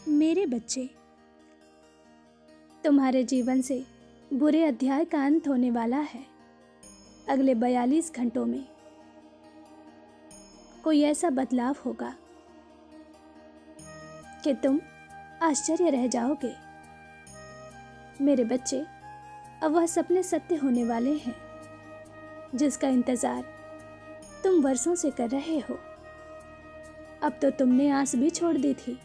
मेरे बच्चे, तुम्हारे जीवन से बुरे अध्याय का अंत होने वाला है। अगले 42 घंटों में कोई ऐसा बदलाव होगा कि तुम आश्चर्य रह जाओगे। मेरे बच्चे, अब वह सपने सत्य होने वाले हैं जिसका इंतजार तुम वर्षों से कर रहे हो। अब तो तुमने आस भी छोड़ दी थी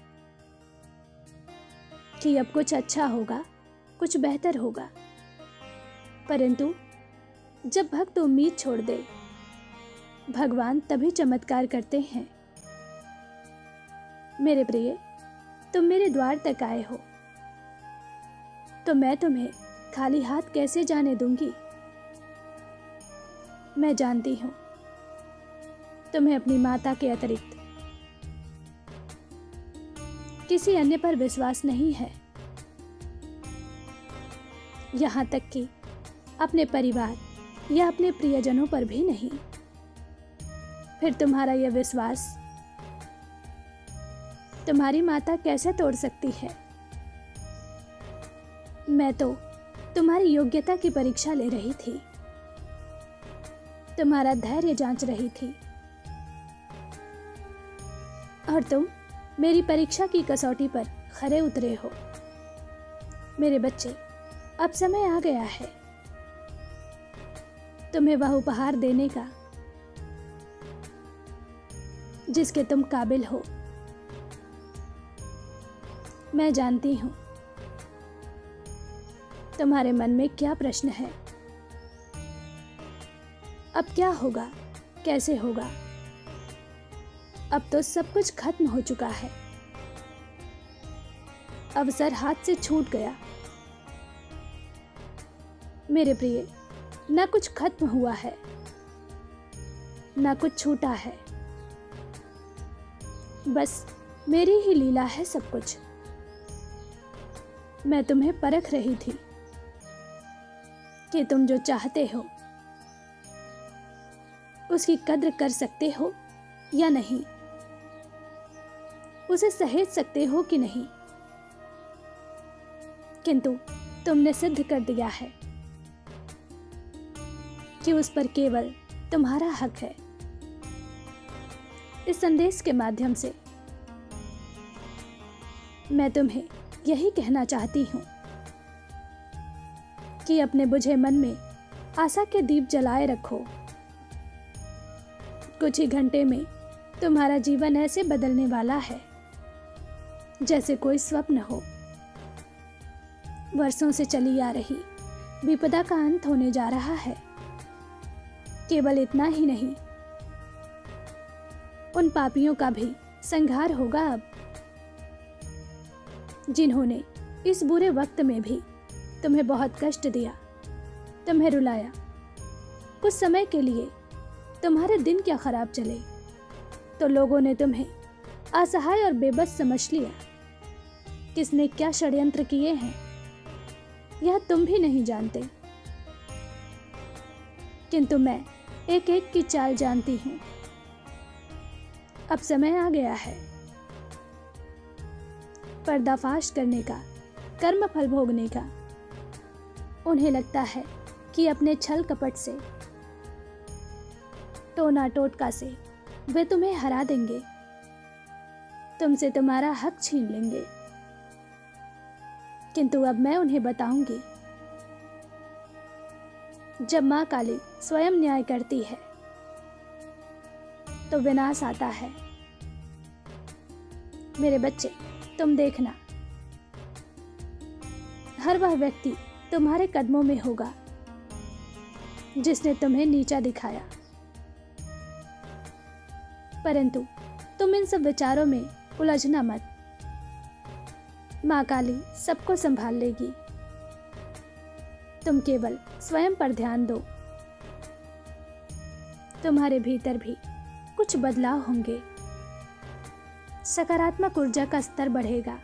कि अब कुछ अच्छा होगा, कुछ बेहतर होगा। परंतु जब भक्त उम्मीद छोड़ दे, भगवान तभी चमत्कार करते हैं। मेरे प्रिय, तुम मेरे द्वार तक आए हो तो मैं तुम्हें खाली हाथ कैसे जाने दूंगी। मैं जानती हूं तुम्हें अपनी माता के अतिरिक्त किसी अन्य पर विश्वास नहीं है, यहां तक कि अपने परिवार या अपने प्रियजनों पर भी नहीं। फिर तुम्हारा यह विश्वास तुम्हारी माता कैसे तोड़ सकती है। मैं तो तुम्हारी योग्यता की परीक्षा ले रही थी, तुम्हारा धैर्य जांच रही थी, और तुम मेरी परीक्षा की कसौटी पर खरे उतरे हो। मेरे बच्चे, अब समय आ गया है तुम्हें वह उपहार देने का जिसके तुम काबिल हो। मैं जानती हूं तुम्हारे मन में क्या प्रश्न है। अब क्या होगा, कैसे होगा। अब तो सब कुछ खत्म हो चुका है, अवसर हाथ से छूट गया। मेरे प्रिय, न कुछ खत्म हुआ है, न कुछ छूटा है, बस मेरी ही लीला है सब कुछ। मैं तुम्हें परख रही थी कि तुम जो चाहते हो उसकी कद्र कर सकते हो या नहीं, उसे सहेज सकते हो कि नहीं। किंतु तुमने सिद्ध कर दिया है कि उस पर केवल तुम्हारा हक है। इस संदेश के माध्यम से मैं तुम्हें यही कहना चाहती हूं कि अपने बुझे मन में आशा के दीप जलाए रखो। कुछ ही घंटे में तुम्हारा जीवन ऐसे बदलने वाला है जैसे कोई स्वप्न हो। वर्षों से चली आ रही विपदा का अंत होने जा रहा है। केवल इतना ही नहीं, उन पापियों का भी संहार होगा अब, जिन्होंने इस बुरे वक्त में भी तुम्हें बहुत कष्ट दिया, तुम्हें रुलाया। कुछ समय के लिए तुम्हारे दिन क्या खराब चले तो लोगों ने तुम्हें असहाय और बेबस समझ लिया। किसने क्या षड्यंत्र किए हैं यह तुम भी नहीं जानते, किंतु मैं एक एक की चाल जानती हूं। अब समय आ गया है पर्दाफाश करने का, कर्म फल भोगने का। उन्हें लगता है कि अपने छल कपट से, टोना टोटका से वे तुम्हें हरा देंगे, तुमसे तुम्हारा हक छीन लेंगे। किंतु अब मैं उन्हें बताऊंगी, जब मां काली स्वयं न्याय करती है तो विनाश आता है। मेरे बच्चे, तुम देखना, हर वह व्यक्ति तुम्हारे कदमों में होगा जिसने तुम्हें नीचा दिखाया। परंतु तुम इन सब विचारों में उलझना मत। मां काली सबको संभाल लेगी, तुम केवल स्वयं पर ध्यान दो। तुम्हारे भीतर भी कुछ बदलाव होंगे, सकारात्मक ऊर्जा का स्तर बढ़ेगा।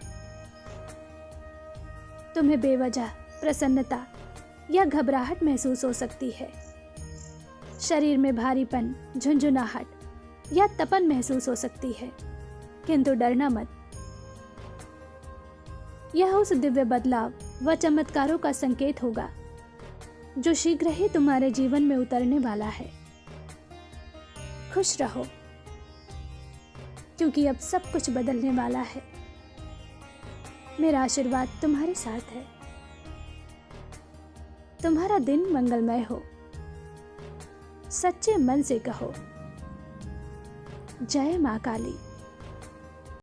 तुम्हें बेवजह प्रसन्नता या घबराहट महसूस हो सकती है। शरीर में भारीपन, झुंझुनाहट या तपन महसूस हो सकती है, किंतु डरना मत। यह उस दिव्य बदलाव व चमत्कारों का संकेत होगा जो शीघ्र ही तुम्हारे जीवन में उतरने वाला है। खुश रहो, क्योंकि अब सब कुछ बदलने वाला है। मेरा आशीर्वाद तुम्हारे साथ है। तुम्हारा दिन मंगलमय हो। सच्चे मन से कहो, जय मां काली।